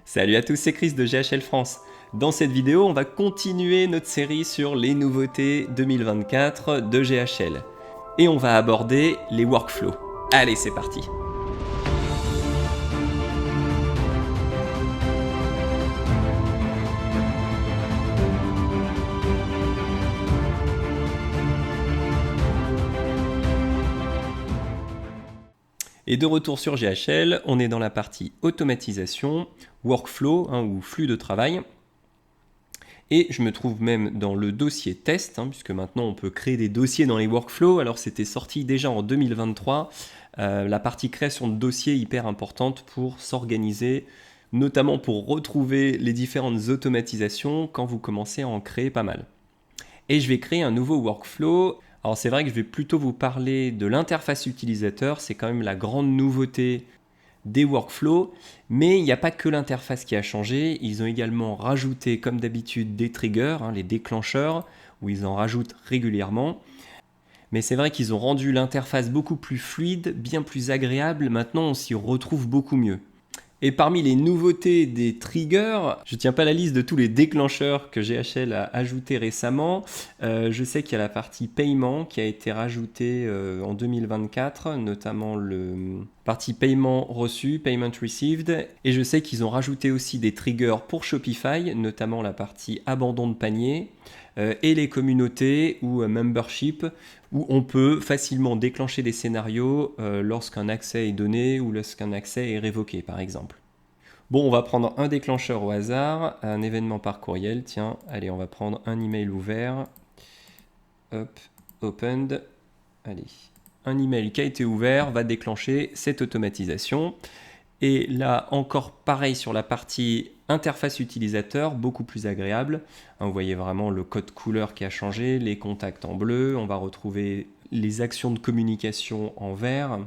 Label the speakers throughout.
Speaker 1: Salut à tous, c'est Chris de GHL France. Dans cette vidéo, on va continuer notre série sur les nouveautés 2024 de GHL. Et on va aborder les workflows. Allez, c'est parti. Et de retour sur GHL, on est dans la partie automatisation, workflow ou flux de travail. Et je me trouve même dans le dossier test, puisque maintenant on peut créer des dossiers dans les workflows. Alors c'était sorti déjà en 2023, la partie création de dossiers hyper importante pour s'organiser, notamment pour retrouver les différentes automatisations quand vous commencez à en créer pas mal. Et je vais créer un nouveau workflow. Alors c'est vrai que je vais plutôt vous parler de l'interface utilisateur, c'est quand même la grande nouveauté des workflows, mais il n'y a pas que l'interface qui a changé, ils ont également rajouté comme d'habitude des triggers, les déclencheurs, où ils en rajoutent régulièrement. Mais c'est vrai qu'ils ont rendu l'interface beaucoup plus fluide, bien plus agréable, maintenant on s'y retrouve beaucoup mieux. Et parmi les nouveautés des triggers, je ne tiens pas la liste de tous les déclencheurs que GHL a ajoutés récemment. Je sais qu'il y a la partie paiement qui a été rajoutée en 2024, notamment le partie paiement reçu, payment received. Et je sais qu'ils ont rajouté aussi des triggers pour Shopify, notamment la partie abandon de panier et les communautés ou membership, où on peut facilement déclencher des scénarios lorsqu'un accès est donné ou lorsqu'un accès est révoqué, par exemple. Bon, on va prendre un déclencheur au hasard, un événement par courriel. Tiens, allez, on va prendre un email ouvert. Hop, opened. Allez, un email qui a été ouvert va déclencher cette automatisation. Et là, encore pareil sur la partie interface utilisateur, beaucoup plus agréable. Vous voyez vraiment le code couleur qui a changé, les contacts en bleu. On va retrouver les actions de communication en vert,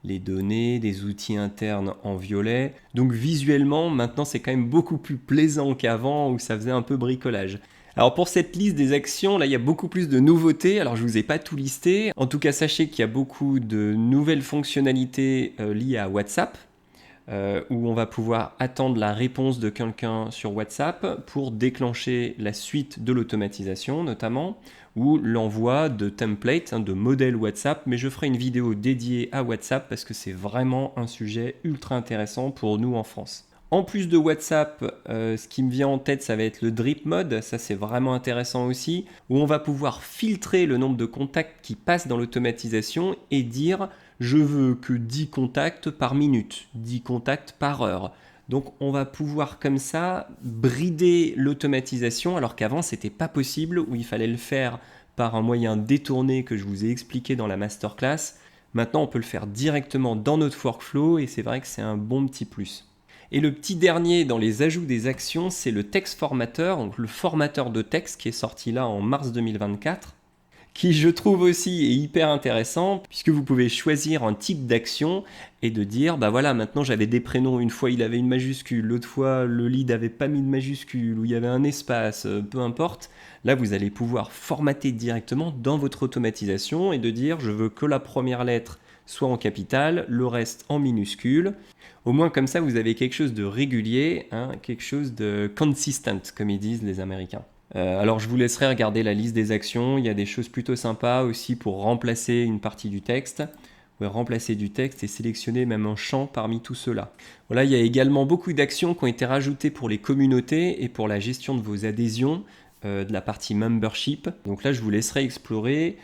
Speaker 1: les données, des outils internes en violet. Donc visuellement, maintenant, c'est quand même beaucoup plus plaisant qu'avant où ça faisait un peu bricolage. Alors pour cette liste des actions, là il y a beaucoup plus de nouveautés, alors je ne vous ai pas tout listé. En tout cas, sachez qu'il y a beaucoup de nouvelles fonctionnalités liées à WhatsApp, où on va pouvoir attendre la réponse de quelqu'un sur WhatsApp pour déclencher la suite de l'automatisation notamment, ou l'envoi de templates, de modèles WhatsApp, mais je ferai une vidéo dédiée à WhatsApp parce que c'est vraiment un sujet ultra intéressant pour nous en France. En plus de WhatsApp, ce qui me vient en tête, ça va être le drip mode. Ça, c'est vraiment intéressant aussi, où on va pouvoir filtrer le nombre de contacts qui passent dans l'automatisation et dire je veux que 10 contacts par minute, 10 contacts par heure. Donc on va pouvoir comme ça brider l'automatisation alors qu'avant c'était pas possible, où il fallait le faire par un moyen détourné que je vous ai expliqué dans la masterclass. Maintenant on peut le faire directement dans notre workflow et c'est vrai que c'est un bon petit plus. Et le petit dernier dans les ajouts des actions, c'est le text formateur, donc le formateur de texte qui est sorti là en mars 2024, qui je trouve aussi est hyper intéressant puisque vous pouvez choisir un type d'action et de dire bah voilà, maintenant j'avais des prénoms, une fois il avait une majuscule, l'autre fois le lead n'avait pas mis de majuscule ou il y avait un espace, peu importe. Là vous allez pouvoir formater directement dans votre automatisation et de dire je veux que la première lettre soit en capitale, le reste en minuscule. Au moins comme ça vous avez quelque chose de régulier, quelque chose de consistent comme ils disent les Américains. Alors je vous laisserai regarder la liste des actions, il y a des choses plutôt sympas aussi pour remplacer une partie du texte. Vous pouvez remplacer du texte et sélectionner même un champ parmi tout cela. Voilà, il y a également beaucoup d'actions qui ont été rajoutées pour les communautés et pour la gestion de vos adhésions, de la partie membership. Donc là je vous laisserai explorer.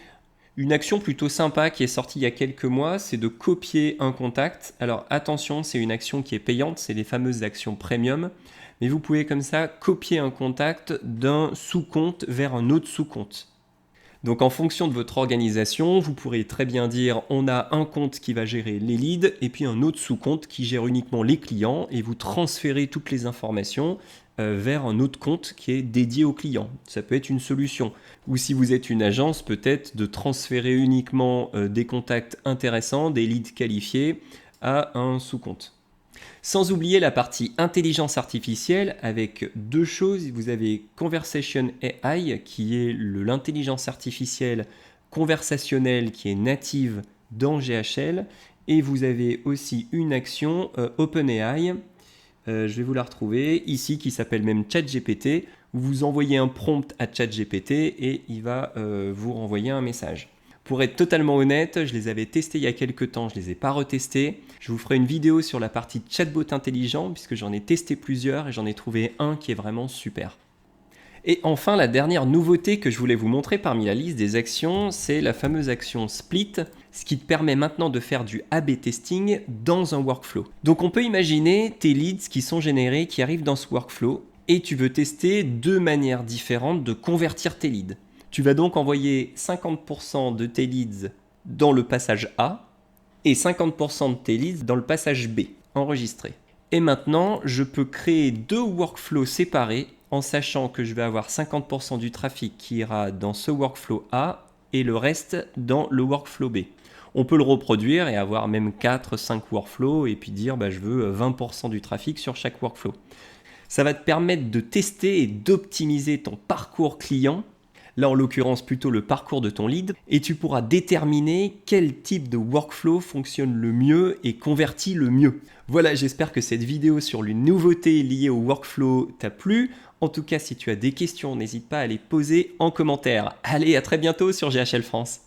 Speaker 1: Une action plutôt sympa qui est sortie il y a quelques mois, c'est de copier un contact. Alors attention, c'est une action qui est payante, c'est les fameuses actions premium. Mais vous pouvez comme ça copier un contact d'un sous-compte vers un autre sous-compte. Donc en fonction de votre organisation, vous pourrez très bien dire on a un compte qui va gérer les leads et puis un autre sous-compte qui gère uniquement les clients et vous transférez toutes les informations vers un autre compte qui est dédié aux clients. Ça peut être une solution. Ou si vous êtes une agence, peut-être de transférer uniquement des contacts intéressants, des leads qualifiés à un sous-compte. Sans oublier la partie intelligence artificielle avec deux choses. Vous avez Conversation AI qui est l'intelligence artificielle conversationnelle qui est native dans GHL et vous avez aussi une action OpenAI je vais vous la retrouver ici, qui s'appelle même ChatGPT. Vous envoyez un prompt à ChatGPT et il va vous renvoyer un message. Pour être totalement honnête, je les avais testés il y a quelques temps, je ne les ai pas retestés. Je vous ferai une vidéo sur la partie chatbot intelligent, puisque j'en ai testé plusieurs et j'en ai trouvé un qui est vraiment super. Et enfin, la dernière nouveauté que je voulais vous montrer parmi la liste des actions, c'est la fameuse action Split, ce qui te permet maintenant de faire du A/B testing dans un workflow. Donc on peut imaginer tes leads qui sont générés, qui arrivent dans ce workflow, et tu veux tester deux manières différentes de convertir tes leads. Tu vas donc envoyer 50% de tes leads dans le passage A et 50% de tes leads dans le passage B, enregistré. Et maintenant, je peux créer deux workflows séparés en sachant que je vais avoir 50% du trafic qui ira dans ce workflow A et le reste dans le workflow B. On peut le reproduire et avoir même 4-5 workflows et puis dire je veux 20% du trafic sur chaque workflow. Ça va te permettre de tester et d'optimiser ton parcours client, là en l'occurrence plutôt le parcours de ton lead, et tu pourras déterminer quel type de workflow fonctionne le mieux et convertit le mieux. Voilà, j'espère que cette vidéo sur les nouveautés liées au workflow t'a plu. En tout cas, si tu as des questions, n'hésite pas à les poser en commentaire. Allez, à très bientôt sur GHL France.